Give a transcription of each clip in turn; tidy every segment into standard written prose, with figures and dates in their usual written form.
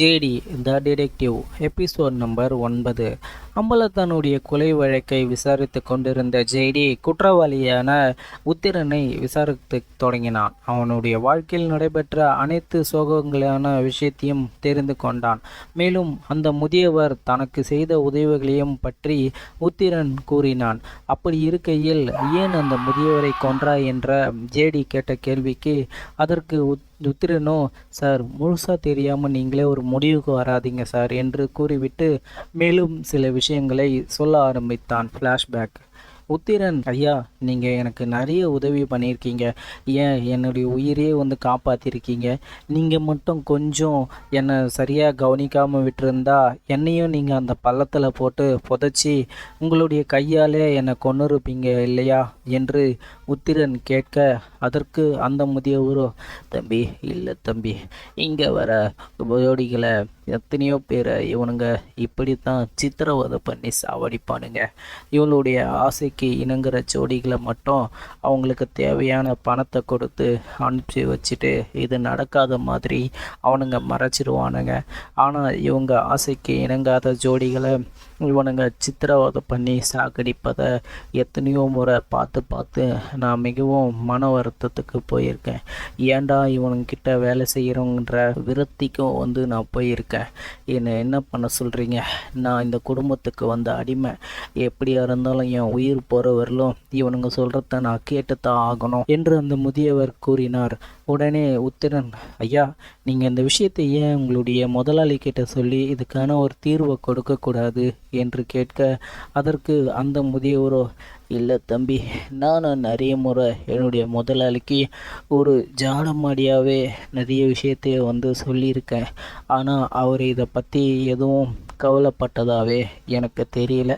JD த detective episode number 9. அம்பலத்தானுடைய கொலை வழக்கை விசாரித்து கொண்டிருந்த ஜேடி குற்றவாளியான உத்திரனை விசாரித்து தொடங்கினான். அவனுடைய வாழ்க்கையில் நடைபெற்ற அனைத்து சோகங்களான விஷயத்தையும் தெரிந்து கொண்டான். மேலும் அந்த முதியவர் தனக்கு செய்த உதவிகளையும் பற்றி உத்திரன் கூறினான். அப்படி இருக்கையில் ஏன் அந்த முதியவரை கொன்றாய் என்ற ஜேடி கேட்ட கேள்விக்கு அதற்கு உத்திரனோ, சார், முழுசாக தெரியாமல் நீங்களே ஒரு முடிவுக்கு வராதிங்க சார் என்று கூறிவிட்டு மேலும் சில விஷயங்களை சொல்ல ஆரம்பித்தான். ஃப்ளாஷ்பேக். உத்திரன், ஐயா, நீங்கள் எனக்கு நிறைய உதவி பண்ணியிருக்கீங்க. ஏன் என்னுடைய உயிரையே காப்பாற்றிருக்கீங்க. நீங்கள் மட்டும் கொஞ்சம் என்னை சரியாக கவனிக்காமல் விட்டுருந்தா என்னையும் நீங்கள் அந்த பள்ளத்தில் போட்டு புதைச்சி உங்களுடைய கையாலே என்னை கொன்னுருப்பீங்க இல்லையா என்று உத்திரன் கேட்க அதற்கு அந்த முதியவரோ, தம்பி, இல்லை தம்பி, இங்கே வர ஜோடிகளை எத்தனையோ பேரை இவனுங்க இப்படித்தான் சித்திரவதை பண்ணி சாவடிப்பானுங்க. இவளுடைய ஆசைக்கு இணங்குற ஜோடிகளை மட்டும் அவங்களுக்கு தேவையான பணத்தை கொடுத்து அனுப்பிச்சி வச்சுட்டு இது நடக்காத மாதிரி அவனுங்க மறைச்சிடுவானுங்க. ஆனால் இவங்க ஆசைக்கு இணங்காத ஜோடிகளை இவனுங்க சித்திரவதை பண்ணி சாகடிப்பதை எத்தனையோ முறை பார்த்து நான் மிகவும் மன வருத்தத்துக்கு போயிருக்கேன். ஏன்டா இவனுங்கிட்ட வேலை செய்கிறோங்கிற விரக்திக்கும் நான் போயிருக்கேன். என்னை என்ன பண்ண சொல்கிறீங்க? நான் இந்த குடும்பத்துக்கு வந்த அடிமை. எப்படியா இருந்தாலும் என் உயிர் போகிற வரலும் இவனுங்க சொல்கிறத நான் கேட்டுத்தான் ஆகணும் என்று அந்த முதியவர் கூறினார். உடனே உத்திரன், ஐயா, நீங்கள் இந்த விஷயத்தை ஏன் உங்களுடைய முதலாளி கிட்ட சொல்லி இதுக்கான ஒரு தீர்வை கொடுக்கக்கூடாது என்று கேட்க அதற்கு அந்த முதியவரோ, இல்லை தம்பி, நானும் நிறைய முறை என்னுடைய முதலாளிக்கு ஒரு ஜாடமாடியாகவே நிறைய விஷயத்தையே சொல்லியிருக்கேன். ஆனால் அவர் இதை பற்றி எதுவும் கவலைப்பட்டதாகவே எனக்கு தெரியல.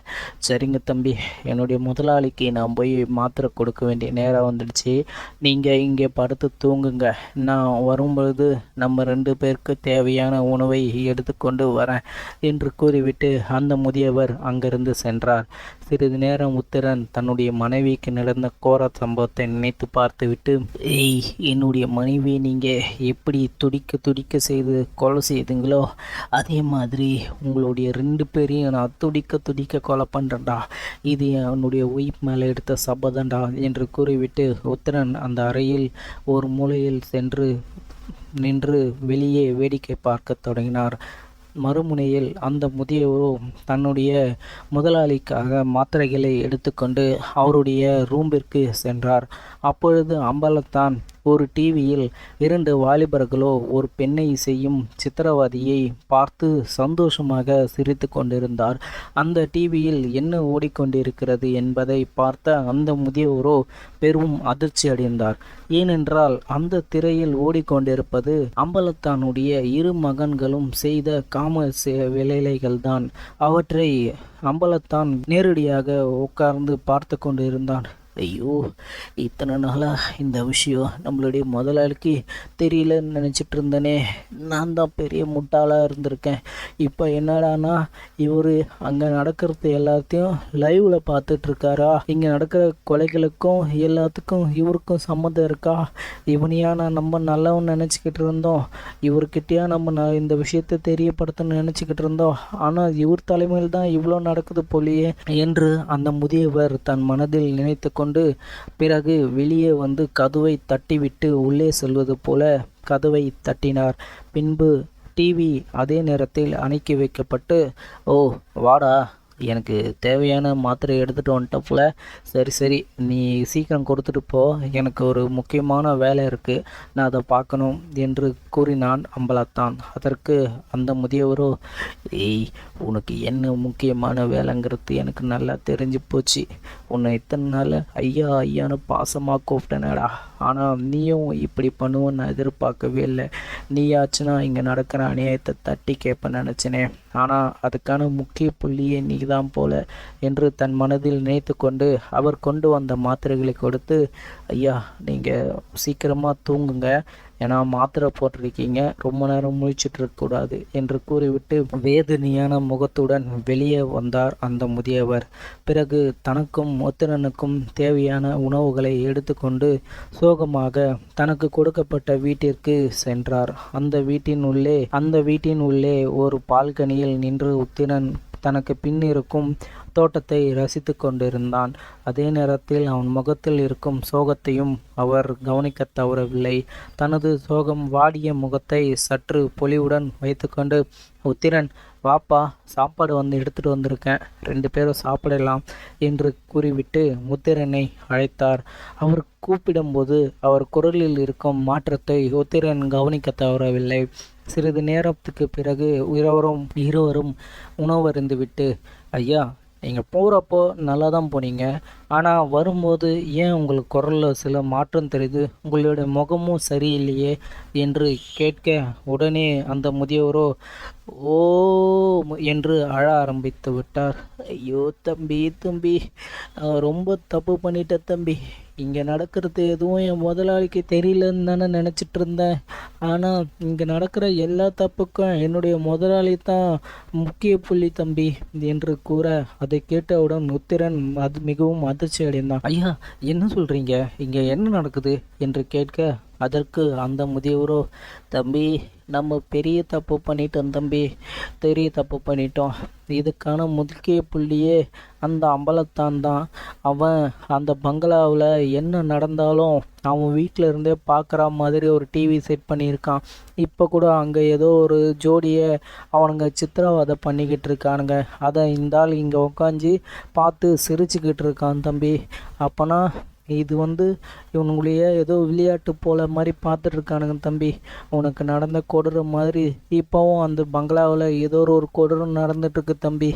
சரிங்க தம்பி, என்னுடைய முதலாளிக்கு நான் போய் மாத்திரை கொடுக்க வேண்டிய நேரம் வந்துடுச்சு. நீங்கள் இங்கே படுத்து தூங்குங்க. நான் வரும்பொழுது நம்ம 2 பேருக்கு தேவையான உணவை எடுத்துக்கொண்டு வரேன் என்று கூறிவிட்டு அந்த முதியவர் அங்கிருந்து சென்றார். சிறிது நேரம் உத்திரன் தன்னுடைய மனைவிக்கு நடந்த கோர சம்பவத்தை நினைத்து பார்த்துவிட்டு, என்னுடைய மனைவி நீங்கள் எப்படி துடிக்க செய்து கொலை செய்தீங்களோ அதே மாதிரி உங்களுடைய 2 பேரையும் நான் துடிக்க கொலை பண்ணுறேன்டா. இது என்னுடைய உயிர் மேலே எடுத்த சபதண்டா என்று கூறிவிட்டு உத்திரன் அந்த அறையில் ஒரு மூலையில் நின்று வெளியே வேடிக்கை பார்க்க தொடங்கினார். மறுமுனையில் அந்த முதியவரோ தன்னுடைய முதலாளிக்காக மாத்திரைகளை எடுத்துக்கொண்டு அவருடைய ரூம்பிற்கு சென்றார். அப்பொழுது அம்பலத்தான் ஒரு டிவியில் 2 வாலிபர்களோ ஒரு பெண்ணை செய்யும் சித்திரவதையை பார்த்து சந்தோஷமாக சிரித்து கொண்டிருந்தார். அந்த டிவியில் என்ன ஓடிக்கொண்டிருக்கிறது என்பதை பார்த்த அந்த முதியவரோ பெரும் அதிர்ச்சி அடைந்தார். ஏனென்றால் அந்த திரையில் ஓடிக்கொண்டிருப்பது அம்பலத்தானுடைய 2 மகன்களும் செய்த காம வேலைகள்தான். அவற்றை அம்பலத்தான் நேரடியாக உட்கார்ந்து பார்த்து கொண்டிருந்தான். ஐயோ, இத்தனை நாளாக இந்த விஷயம் நம்மளுடைய முதலாளிக்கு தெரியலன்னு நினச்சிட்டு இருந்தனே. நான் தான் பெரிய முட்டாளாக இருந்திருக்கேன். இப்போ என்னடானா இவர் அங்கே நடக்கிறது எல்லாத்தையும் லைவில் பார்த்துட்ருக்காரா? இங்கே நடக்கிற கொலைகளுக்கும் எல்லாத்துக்கும் இவருக்கும் சம்மந்தம் இருக்கா? இவனையா நம்ம நல்லவன் நினச்சிக்கிட்டு இருந்தோம். இவர்கிட்டயா நம்ம இந்த விஷயத்தை தெரியப்படுத்தணும்னு நினச்சிக்கிட்டு இருந்தோம். ஆனால் இவர் தலைமையில் தான் இவ்வளோ நடக்குது போலியே என்று அந்த முதியவர் தன் மனதில் நினைத்து கொண்டு பிறகு வெளியே கதவை தட்டிவிட்டு உள்ளே செல்வது போல கதவை தட்டினார். பின்பு டிவி அதே நேரத்தில் அணைக்கி வைக்கப்பட்டு, ஓ வாடா, எனக்கு தேவையான மாத்திரை எடுத்துகிட்டு வந்துட்டப்பல. சரி, நீ சீக்கிரம் கொடுத்துட்டு போ, எனக்கு ஒரு முக்கியமான வேலை இருக்குது, நான் அதை பார்க்கணும் என்று கூறினான் அம்பலத்தான். அதற்கு அந்த முதியவரோ, உனக்கு என்ன முக்கியமான வேலைங்கிறது எனக்கு நல்லா தெரிஞ்சு போச்சு. உன்னை இத்தனை நாள் ஐயான்னு பாசமாக கூப்பிட்டேனடா. ஆனால் நீயும் இப்படி பண்ணுவோன்னு நான் எதிர்பார்க்கவே இல்லை. நீயாச்சுன்னா இங்கே நடக்கிற அநியாயத்தை தட்டி கேட்பேன்னு நினச்சினே. ஆனால் அதுக்கான முக்கிய புள்ளியே நீ தான் போல என்று தன் மனதில் நினைத்து கொண்டு அவர் கொண்டு வந்த மாத்திரைகளை கொடுத்து, ஐயா, நீங்கள் சீக்கிரமாக தூங்குங்க, ஏன்னா மாத்திரை போட்டிருக்கீங்க, ரொம்ப நேரம் முழிச்சிட்டு இருக்கக்கூடாது என்று கூறிவிட்டு வேதனையான முகத்துடன் வெளியே வந்தார் அந்த முதியவர். பிறகு தனக்கும் உத்திரனுக்கும் தேவையான உணவுகளை எடுத்துக்கொண்டு சோகமாக தனக்கு கொடுக்கப்பட்ட வீட்டிற்கு சென்றார். அந்த வீட்டின் உள்ளே ஒரு பால்கனியில் நின்று உத்திரன் தனக்கு பின் இருக்கும் தோட்டத்தை ரசித்து கொண்டிருந்தான். அதே நேரத்தில் அவன் முகத்தில் இருக்கும் சோகத்தையும் அவர் கவனிக்க தவறவில்லை. தனது சோகம் வாடிய முகத்தை சற்று பொலிவுடன் வைத்துக்கொண்டு, உத்திரன், வாப்பா, சாப்பாடு எடுத்துட்டு வந்திருக்கேன், 2 பேரும் சாப்பிடலாம் என்று கூறிவிட்டு உத்திரனை அழைத்தார். அவர் கூப்பிடும்போது அவர் குரலில் இருக்கும் மாற்றத்தை உத்திரன் கவனிக்க தவறவில்லை. சிறிது நேரத்துக்கு பிறகு இருவரும் உணவருந்துவிட்டு, ஐயா, நீங்கள் போகிறப்போ நல்லா தான் போனீங்க, ஆனால் வரும்போது ஏன் உங்களுக்கு குரலில் சில மாற்றம் தெரியுது, உங்களுடைய முகமும் சரியில்லையே என்று கேட்க, உடனே அந்த முதியவரோ ஓ என்று அழ ஆரம்பித்து விட்டார். ஐயோ தம்பி, நான் ரொம்ப தப்பு பண்ணிட்டேன் தம்பி. இங்கே நடக்கிறது எதுவும் என் முதலாளிக்கு தெரியலன்னு தானே நினச்சிட்டு இருந்தேன். ஆனால் இங்கே நடக்கிற எல்லா தப்புக்கும் என்னுடைய முதலாளி தான் முக்கிய புள்ளி தம்பி என்று கூற, அதை கேட்டவுடன் உத்திரன் மிகவும் அதிர்ச்சி அடைந்தான். ஐயா, என்ன சொல்கிறீங்க, இங்கே என்ன நடக்குது என்று கேட்க, அதற்கு அந்த முதியவரோ, தம்பி, நம்ம பெரிய தப்பு பண்ணிட்டோம். இதுக்கான முக்கிய புள்ளியே அந்த அம்பலத்தான் தான். அவன் அந்த பங்களாவில் என்ன நடந்தாலும் அவன் வீட்டில் இருந்தே பார்க்குற மாதிரி ஒரு டிவி செட் பண்ணியிருக்கான். இப்போ கூட அங்கே ஏதோ ஒரு ஜோடியை அவனுங்க சித்திரவதை பண்ணிக்கிட்டு இருக்கானுங்க. அதை இந்த ஆள் இங்கே உட்காந்து பார்த்து சிரிச்சுக்கிட்டு இருக்கான் தம்பி. அப்போனா இது இவனுங்களையே ஏதோ விளையாட்டு போல மாதிரி பார்த்துட்டு இருக்கானுங்க தம்பி. உனக்கு நடந்த கொடூர மாதிரி இப்போவும் அந்த பங்களாவில் ஏதோ ஒரு கொடூரம் நடந்துட்டுருக்கு தம்பி.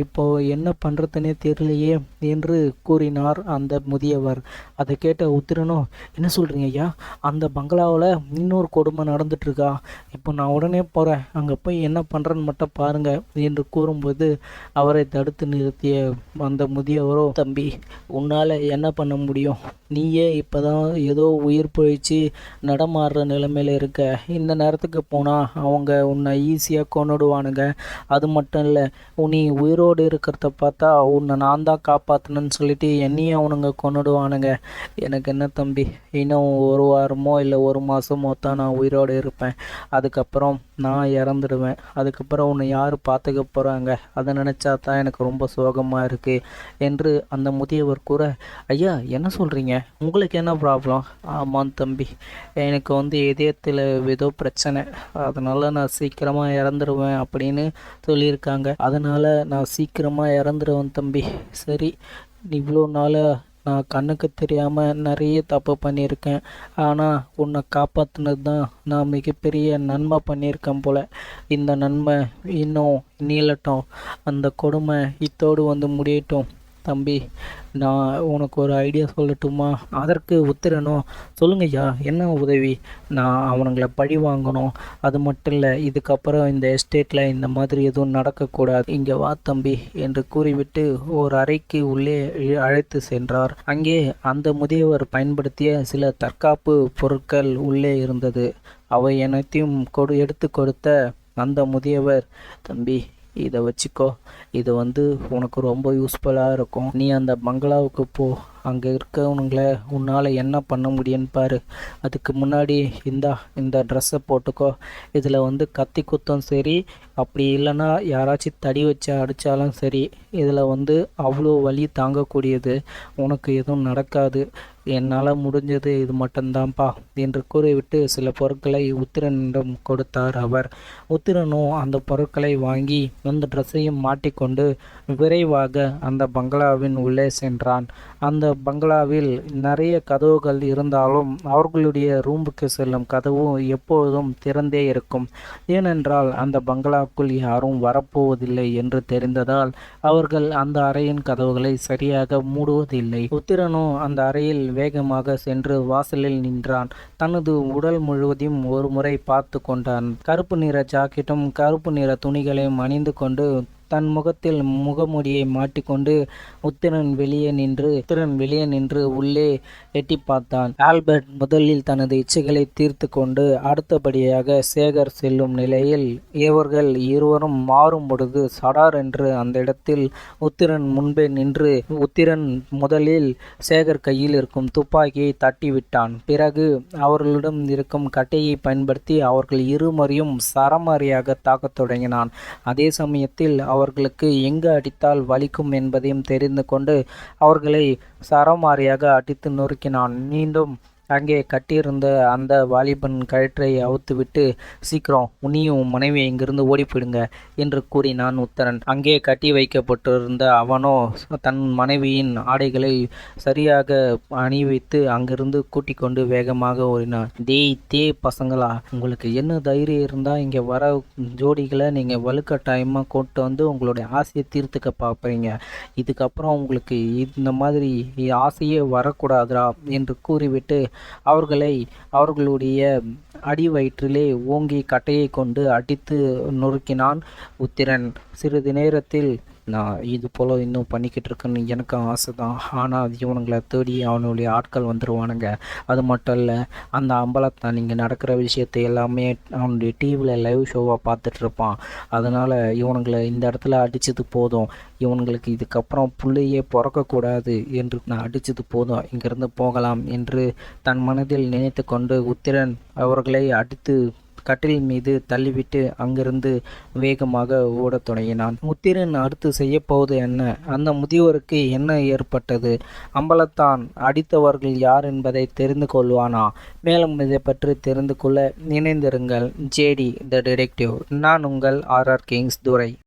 இப்போ என்ன பண்ணுறதுனே தெரியலையே என்று கூறினார் அந்த முதியவர். அதை கேட்ட உத்திரனும், என்ன சொல்கிறீங்க ஐயா, அந்த பங்களாவில் இன்னொரு கொடுமை நடந்துட்டுருக்கா? இப்போ நான் உடனே போகிறேன், அங்கே போய் என்ன பண்ணுறேன்னு மட்டும் பாருங்கள் என்று கூறும்போது அவரை தடுத்து நிறுத்திய அந்த முதியவரோ, தம்பி, உன்னால் என்ன பண்ண முடியும்? நீயே இப்போதான் ஏதோ உயிர் பிழைச்சி நடமாடுற நிலைமையில் இருக்க. இந்த நேரத்துக்கு போனால் அவங்க உன்னை ஈஸியாக கொண்டுடுவானுங்க. அது மட்டும் இல்லை, நீ உயிரோடு இருக்கிறத பார்த்தா உன்னை நான் தான் காப்பாற்றணுன்னு சொல்லிட்டு என்னையும் அவனுங்க கொண்டுடுவானுங்க. எனக்கு என்ன தம்பி, இன்னும் 1 வாரமோ இல்லை 1 மாதமோ தான் நான் உயிரோடு இருப்பேன். அதுக்கப்புறம் நான் இறந்துடுவேன். அதுக்கப்புறம் உன்னை யார் பார்த்துக்க போகிறாங்க, அதை நினச்சா தான் எனக்கு ரொம்ப சோகமாக இருக்குது என்று அந்த முதியவர் கூற, ஐயா, என்ன சொல்கிறீங்க, உங்களுக்கு என்ன ப்ராப்ளம்? ஆமாம் தம்பி, எனக்கு இதயத்தில் ஏதோ பிரச்சனை, அதனால் நான் சீக்கிரமாக இறந்துடுவேன் அப்படின்னு சொல்லியிருக்காங்க. அதனால் நான் சீக்கிரமாக இறந்துடுவேன் தம்பி. சரி, இவ்வளோ நாளாக நான் கண்ணுக்கு தெரியாமல் நிறைய தப்பு பண்ணியிருக்கேன். ஆனால் உன்னை காப்பாற்றினது தான் நான் மிகப்பெரிய நன்மை பண்ணியிருக்கேன் போல். இந்த நன்மை இன்னும் நீளட்டும், அந்த கொடுமை இத்தோடு முடியட்டும் தம்பி. நான் உனக்கு ஒரு ஐடியா சொல்லட்டுமா? அதற்கு உத்திரனும், சொல்லுங்கய்யா, என்ன உதவி? நான் அவனுங்களை பழி வாங்கணும். அது மட்டும் இல்லை, இதுக்கப்புறம் இந்த எஸ்டேட்டில் இந்த மாதிரி எதுவும் நடக்கக்கூடாது. இங்கே வா தம்பி என்று கூறிவிட்டு ஒரு அறைக்கு உள்ளே அழைத்து சென்றார். அங்கே அந்த முதியவர் பயன்படுத்திய சில தற்காப்பு பொருட்கள் உள்ளே இருந்தது. அவை அனைத்தையும் எடுத்து கொடுத்த அந்த முதியவர், தம்பி, இதை வச்சுக்கோ, இது உனக்கு ரொம்ப யூஸ்ஃபுல்லாக இருக்கும். நீ அந்த பங்களாவுக்கு போ, அங்கே இருக்கவனுங்களை உன்னால் என்ன பண்ண முடியும்னு பாரு. அதுக்கு முன்னாடி இந்த ட்ரெஸ்ஸை போட்டுக்கோ. இதில் கத்தி குத்தம் சரி, அப்படி இல்லைன்னா யாராச்சும் தடி வச்சு அடித்தாலும் சரி, இதில் அவ்வளோ வலி தாங்கக்கூடியது, உனக்கு எதுவும் நடக்காது. என்னால் முடிஞ்சது இது மட்டும்தான்ப்பா என்று கூறிவிட்டு சில பொருட்களை உத்திரனிடம் கொடுத்தார் அவர். உத்திரனும் அந்த பொருட்களை வாங்கி அந்த ட்ரெஸ்ஸையும் மாட்டிக்கொண்டு விரைவாக அந்த பங்களாவின் உள்ளே சென்றான். அந்த பங்களாவில் நிறைய கதவுகள் இருந்தாலும் அவர்களுடைய ரூமுக்கு செல்லும் கதவு எப்பொழுதும் திறந்தே இருக்கும். ஏனென்றால் அந்த பங்களாவுக்குள் யாரும் வரப்போவதில்லை என்று தெரிந்ததால் அவர்கள் அந்த அறையின் கதவுகளை சரியாக மூடுவதில்லை. உத்திரனும் அந்த அறையில் வேகமாக சென்று வாசலில் நின்றான். தனது உடல் முழுவதையும் ஒரு முறை பார்த்து கொண்டான். கருப்பு நிற ஜாக்கெட்டும் கருப்பு நிற துணிகளையும் அணிந்து கொண்டு தன் முகத்தில் முகமூடியை மாட்டிக்கொண்டு உத்திரன் வெளியே நின்று உள்ளே எட்டி பார்த்தான். ஆல்பர்ட் முதலில் தனது இச்சைகளை தீர்த்து கொண்டு அடுத்தபடியாக சேகர் செல்லும் நிலையில் இவர்கள் இருவரும் மாறும் பொழுது சடார் என்று அந்த இடத்தில் உத்திரன் முன்பே நின்று உத்திரன் முதலில் சேகர் கையில் இருக்கும் துப்பாக்கியை தட்டிவிட்டான். பிறகு அவர்களிடம் இருக்கும் கட்டையை பயன்படுத்தி அவர்கள் இருவரையும் சரமாரியாக தாக்கத் தொடங்கினான். அதே சமயத்தில் அவர்களுக்கு எங்கு அடித்தால் வலிக்கும் என்பதையும் தெரிந்து கொண்டு அவர்களை சரமாரியாக அடித்து நொறுக்கினான். மீண்டும் அங்கே கட்டியிருந்த அந்த வாலிபன் கயிற்றை அவுத்துவிட்டு, சீக்கிரம் உன்னையும் மனைவி இங்கிருந்து ஓடிப்பிடுங்க என்று கூறினான் உத்தரன். அங்கே கட்டி வைக்கப்பட்டிருந்த அவனோ தன் மனைவியின் ஆடைகளை சரியாக அணிவித்து அங்கிருந்து கூட்டிக் கொண்டு வேகமாக ஓடினான். தே பசங்களா, உங்களுக்கு என்ன தைரியம் இருந்தால் இங்கே வர ஜோடிகளை நீங்கள் வலுக்கட்டாயமாக கொண்டு வந்து உங்களுடைய ஆசையை தீர்த்துக்க பார்ப்பீங்க. இதுக்கப்புறம் உங்களுக்கு இந்த மாதிரி ஆசையே வரக்கூடாதா என்று கூறிவிட்டு அவர்களுடைய அடி வயிற்றிலே ஓங்கி கட்டையை கொண்டு அடித்து நொறுக்கினான் உத்திரன். சிறிது நேரத்தில், நான் இது போல் இன்னும் பண்ணிக்கிட்டு இருக்கேன்னு எனக்கும் ஆசை தான், ஆனால் இவனுங்களை தேடி அவனுடைய ஆட்கள் வந்துடுவானுங்க. அது மட்டும் இல்லை, அந்த அம்பலத்தான் இங்கே நடக்கிற விஷயத்தை எல்லாமே அவனுடைய டிவியில் லைவ் ஷோவாக பார்த்துட்ருப்பான். அதனால் இவனுங்களை இந்த இடத்துல அடித்தது போதும், இவனுங்களுக்கு இதுக்கப்புறம் பிள்ளையே பிறக்கக்கூடாது என்று நான் அடித்தது போதும், இங்கிருந்து போகலாம் என்று தன் மனதில் நினைத்து கொண்டு உத்திரன் அவர்களை அடித்து கட்டில் மீது தள்ளிவிட்டு அங்கிருந்து வேகமாக ஓடத் தொடங்கினான். உத்திரன் அடுத்து செய்யப்போவது என்ன? அந்த முதியவருக்கு என்ன ஏற்பட்டது? அம்பலத்தான் அடித்தவர்கள் யார் என்பதை தெரிந்து கொள்வானா? மேலும் இதை பற்றி தெரிந்து கொள்ள இணைந்திருங்கள். ஜேடி த டிடெக்டிவ். நான் உங்கள் RR கிங்ஸ் துரை.